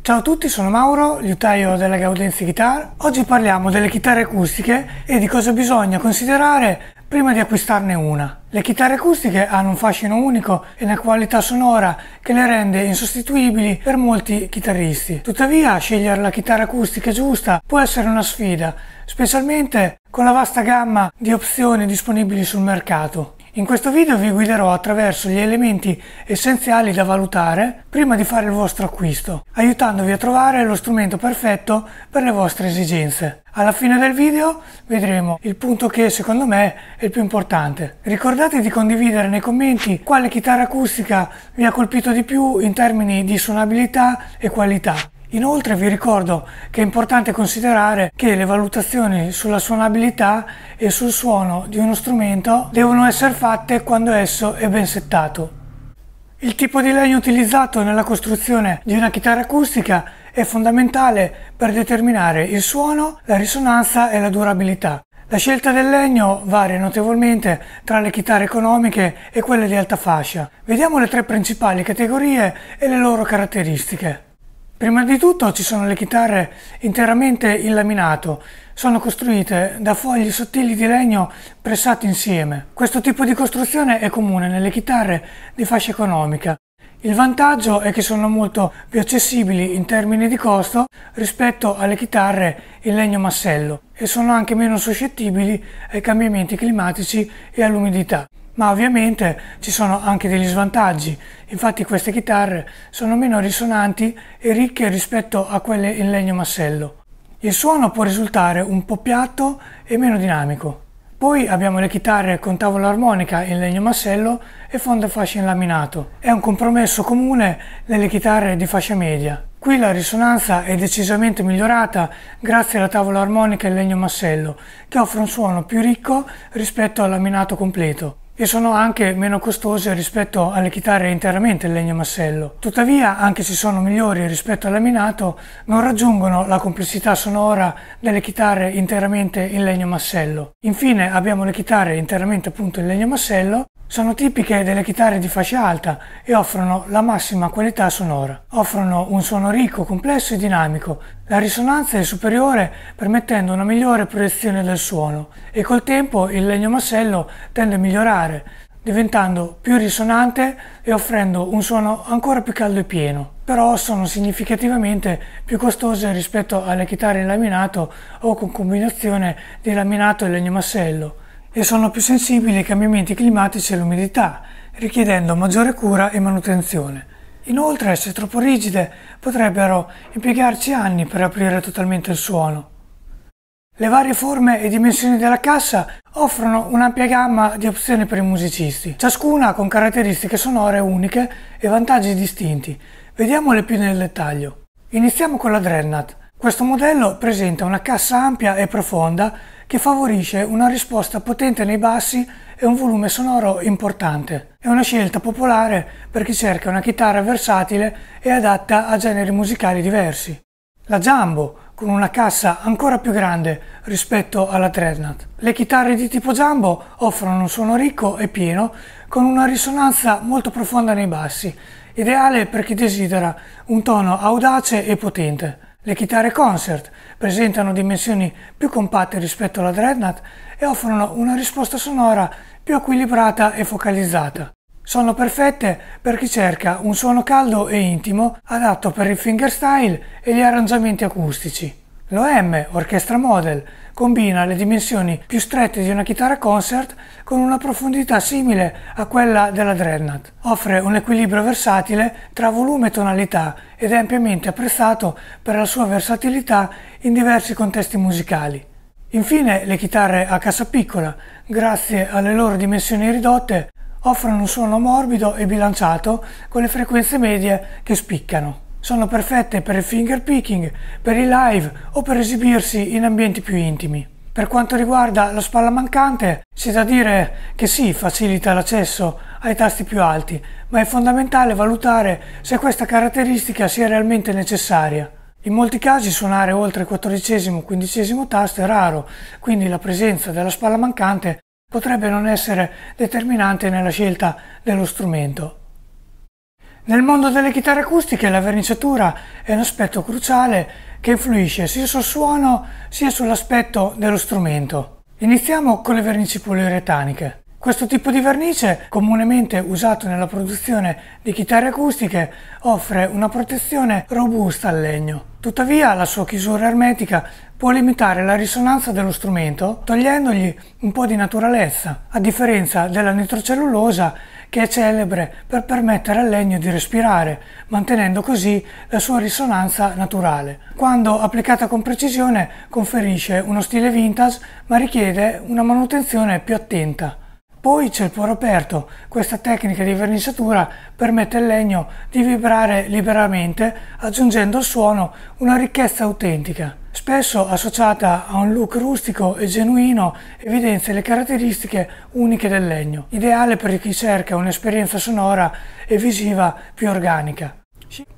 Ciao a tutti, sono Mauro, liutaio della Gaudenzi Guitar. Oggi parliamo delle chitarre acustiche e di cosa bisogna considerare prima di acquistarne una. Le chitarre acustiche hanno un fascino unico e una qualità sonora che le rende insostituibili per molti chitarristi. Tuttavia, scegliere la chitarra acustica giusta può essere una sfida, specialmente con la vasta gamma di opzioni disponibili sul mercato. In questo video vi guiderò attraverso gli elementi essenziali da valutare prima di fare il vostro acquisto, aiutandovi a trovare lo strumento perfetto per le vostre esigenze. Alla fine del video vedremo il punto che secondo me è il più importante. Ricordate di condividere nei commenti quale chitarra acustica vi ha colpito di più in termini di suonabilità e qualità. Inoltre vi ricordo che è importante considerare che le valutazioni sulla suonabilità e sul suono di uno strumento devono essere fatte quando esso è ben settato. Il tipo di legno utilizzato nella costruzione di una chitarra acustica è fondamentale per determinare il suono, la risonanza e la durabilità. La scelta del legno varia notevolmente tra le chitarre economiche e quelle di alta fascia. Vediamo le tre principali categorie e le loro caratteristiche. Prima di tutto ci sono le chitarre interamente in laminato, sono costruite da fogli sottili di legno pressati insieme. Questo tipo di costruzione è comune nelle chitarre di fascia economica. Il vantaggio è che sono molto più accessibili in termini di costo rispetto alle chitarre in legno massello e sono anche meno suscettibili ai cambiamenti climatici e all'umidità. Ma ovviamente ci sono anche degli svantaggi, infatti queste chitarre sono meno risonanti e ricche rispetto a quelle in legno massello. Il suono può risultare un po' piatto e meno dinamico. Poi abbiamo le chitarre con tavola armonica in legno massello e fondo fascia in laminato. È un compromesso comune nelle chitarre di fascia media. Qui la risonanza è decisamente migliorata grazie alla tavola armonica in legno massello, che offre un suono più ricco rispetto al laminato completo. E sono anche meno costose rispetto alle chitarre interamente in legno massello. Tuttavia, anche se sono migliori rispetto al laminato, non raggiungono la complessità sonora delle chitarre interamente in legno massello. Infine abbiamo le chitarre interamente appunto in legno massello. Sono tipiche delle chitarre di fascia alta e offrono la massima qualità sonora. Offrono un suono ricco, complesso e dinamico. La risonanza è superiore permettendo una migliore proiezione del suono e col tempo il legno massello tende a migliorare, diventando più risonante e offrendo un suono ancora più caldo e pieno. Però sono significativamente più costose rispetto alle chitarre in laminato o con combinazione di laminato e legno massello, e sono più sensibili ai cambiamenti climatici e all'umidità, richiedendo maggiore cura e manutenzione. Inoltre, se troppo rigide, potrebbero impiegarci anni per aprire totalmente il suono. Le varie forme e dimensioni della cassa offrono un'ampia gamma di opzioni per i musicisti, ciascuna con caratteristiche sonore uniche e vantaggi distinti. Vediamole più nel dettaglio. Iniziamo con la Dreadnought. Questo modello presenta una cassa ampia e profonda che favorisce una risposta potente nei bassi e un volume sonoro importante. È una scelta popolare per chi cerca una chitarra versatile e adatta a generi musicali diversi. La Jumbo, con una cassa ancora più grande rispetto alla Dreadnought. Le chitarre di tipo Jumbo offrono un suono ricco e pieno con una risonanza molto profonda nei bassi, ideale per chi desidera un tono audace e potente. Le chitarre Concert presentano dimensioni più compatte rispetto alla Dreadnought e offrono una risposta sonora più equilibrata e focalizzata. Sono perfette per chi cerca un suono caldo e intimo, adatto per il fingerstyle e gli arrangiamenti acustici. L'OM Orchestra Model combina le dimensioni più strette di una chitarra concert con una profondità simile a quella della Dreadnought. Offre un equilibrio versatile tra volume e tonalità ed è ampiamente apprezzato per la sua versatilità in diversi contesti musicali. Infine, le chitarre a cassa piccola, grazie alle loro dimensioni ridotte, offrono un suono morbido e bilanciato con le frequenze medie che spiccano. Sono perfette per il fingerpicking, per i live o per esibirsi in ambienti più intimi. Per quanto riguarda la spalla mancante, c'è da dire che sì, facilita l'accesso ai tasti più alti, ma è fondamentale valutare se questa caratteristica sia realmente necessaria. In molti casi suonare oltre il 14° o 15° tasto è raro, quindi la presenza della spalla mancante potrebbe non essere determinante nella scelta dello strumento. Nel mondo delle chitarre acustiche la verniciatura è un aspetto cruciale che influisce sia sul suono sia sull'aspetto dello strumento. Iniziamo con le vernici poliuretaniche. Questo tipo di vernice, comunemente usato nella produzione di chitarre acustiche, offre una protezione robusta al legno. Tuttavia, la sua chiusura ermetica può limitare la risonanza dello strumento, togliendogli un po' di naturalezza, a differenza della nitrocellulosa che è celebre per permettere al legno di respirare, mantenendo così la sua risonanza naturale. Quando applicata con precisione conferisce uno stile vintage, ma richiede una manutenzione più attenta. Poi c'è il poro aperto. Questa tecnica di verniciatura permette al legno di vibrare liberamente, aggiungendo al suono una ricchezza autentica. Spesso associata a un look rustico e genuino, evidenzia le caratteristiche uniche del legno, ideale per chi cerca un'esperienza sonora e visiva più organica.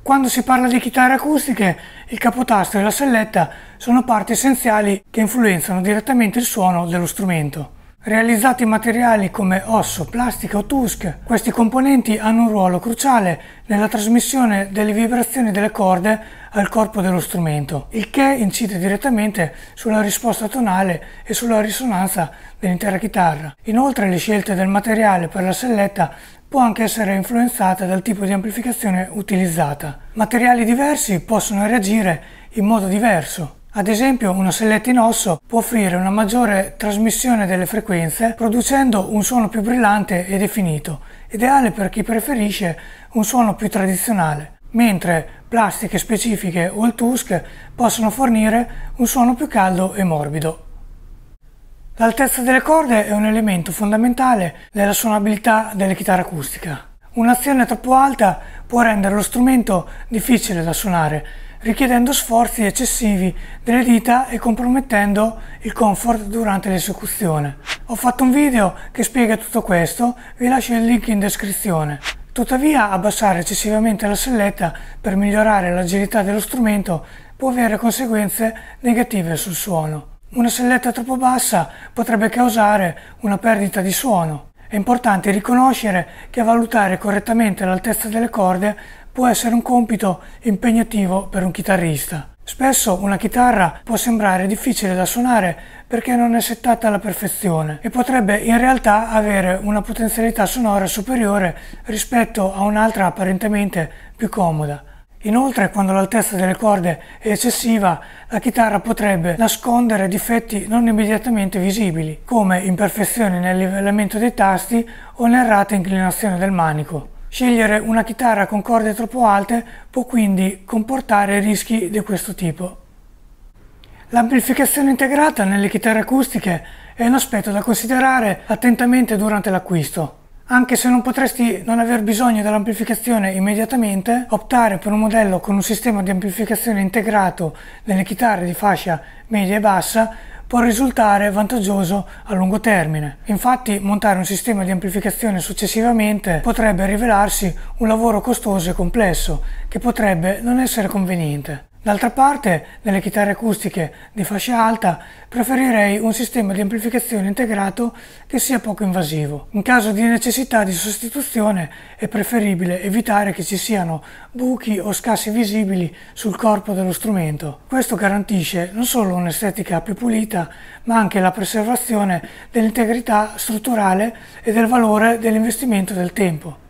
Quando si parla di chitarre acustiche, il capotasto e la selletta sono parti essenziali che influenzano direttamente il suono dello strumento. Realizzati in materiali come osso, plastica o tusk, questi componenti hanno un ruolo cruciale nella trasmissione delle vibrazioni delle corde al corpo dello strumento, il che incide direttamente sulla risposta tonale e sulla risonanza dell'intera chitarra. Inoltre, le scelte del materiale per la selletta può anche essere influenzata dal tipo di amplificazione utilizzata. Materiali diversi possono reagire in modo diverso. Ad esempio, una selletta in osso può offrire una maggiore trasmissione delle frequenze, producendo un suono più brillante e definito, ideale per chi preferisce un suono più tradizionale, mentre plastiche specifiche o il tusk possono fornire un suono più caldo e morbido. L'altezza delle corde è un elemento fondamentale nella suonabilità delle chitarre acustiche. Un'azione troppo alta può rendere lo strumento difficile da suonare, richiedendo sforzi eccessivi delle dita e compromettendo il comfort durante l'esecuzione. Ho fatto un video che spiega tutto questo, vi lascio il link in descrizione. Tuttavia, abbassare eccessivamente la selletta per migliorare l'agilità dello strumento può avere conseguenze negative sul suono. Una selletta troppo bassa potrebbe causare una perdita di suono. È importante riconoscere che valutare correttamente l'altezza delle corde può essere un compito impegnativo per un chitarrista. Spesso una chitarra può sembrare difficile da suonare perché non è settata alla perfezione e potrebbe in realtà avere una potenzialità sonora superiore rispetto a un'altra apparentemente più comoda. Inoltre, quando l'altezza delle corde è eccessiva, la chitarra potrebbe nascondere difetti non immediatamente visibili, come imperfezioni nel livellamento dei tasti o un'errata inclinazione del manico. Scegliere una chitarra con corde troppo alte può quindi comportare rischi di questo tipo. L'amplificazione integrata nelle chitarre acustiche è un aspetto da considerare attentamente durante l'acquisto. Anche se non potresti non aver bisogno dell'amplificazione immediatamente, optare per un modello con un sistema di amplificazione integrato nelle chitarre di fascia media e bassa può risultare vantaggioso a lungo termine. Infatti, montare un sistema di amplificazione successivamente potrebbe rivelarsi un lavoro costoso e complesso, che potrebbe non essere conveniente. D'altra parte, nelle chitarre acustiche di fascia alta preferirei un sistema di amplificazione integrato che sia poco invasivo. In caso di necessità di sostituzione è preferibile evitare che ci siano buchi o scassi visibili sul corpo dello strumento. Questo garantisce non solo un'estetica più pulita, ma anche la preservazione dell'integrità strutturale e del valore dell'investimento del tempo.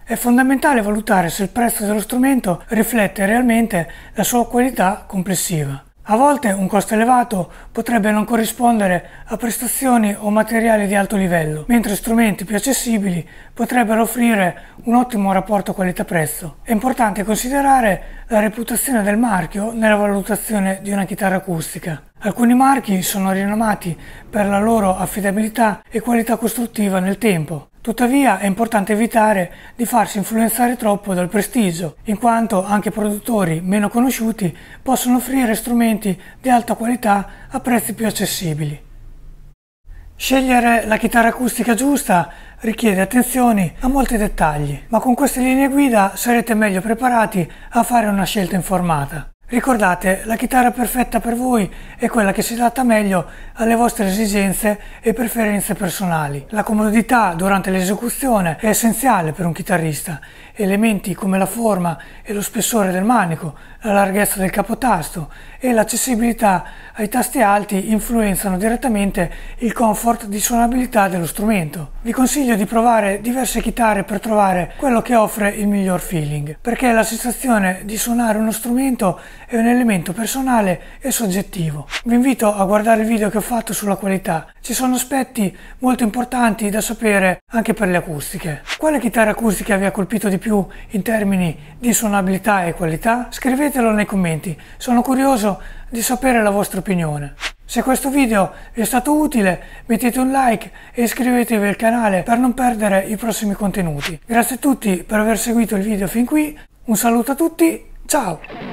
È fondamentale valutare se il prezzo dello strumento riflette realmente la sua qualità complessiva. A volte un costo elevato potrebbe non corrispondere a prestazioni o materiali di alto livello, mentre strumenti più accessibili potrebbero offrire un ottimo rapporto qualità-prezzo. È importante considerare la reputazione del marchio nella valutazione di una chitarra acustica. Alcuni marchi sono rinomati per la loro affidabilità e qualità costruttiva nel tempo. Tuttavia è importante evitare di farsi influenzare troppo dal prestigio, in quanto anche produttori meno conosciuti possono offrire strumenti di alta qualità a prezzi più accessibili. Scegliere la chitarra acustica giusta richiede attenzioni a molti dettagli, ma con queste linee guida sarete meglio preparati a fare una scelta informata. Ricordate, la chitarra perfetta per voi è quella che si adatta meglio alle vostre esigenze e preferenze personali. La comodità durante l'esecuzione è essenziale per un chitarrista. Elementi come la forma e lo spessore del manico, la larghezza del capotasto e l'accessibilità ai tasti alti influenzano direttamente il comfort di suonabilità dello strumento. Vi consiglio di provare diverse chitarre per trovare quello che offre il miglior feeling, perché la sensazione di suonare uno strumento è un elemento personale e soggettivo. Vi invito a guardare il video che ho fatto sulla qualità. Ci sono aspetti molto importanti da sapere anche per le acustiche. Quale chitarra acustica vi ha colpito di più in termini di suonabilità e qualità? Scrivetelo nei commenti, sono curioso di sapere la vostra opinione. Se questo video vi è stato utile, mettete un like e iscrivetevi al canale per non perdere i prossimi contenuti. Grazie a tutti per aver seguito il video fin qui, un saluto a tutti, ciao!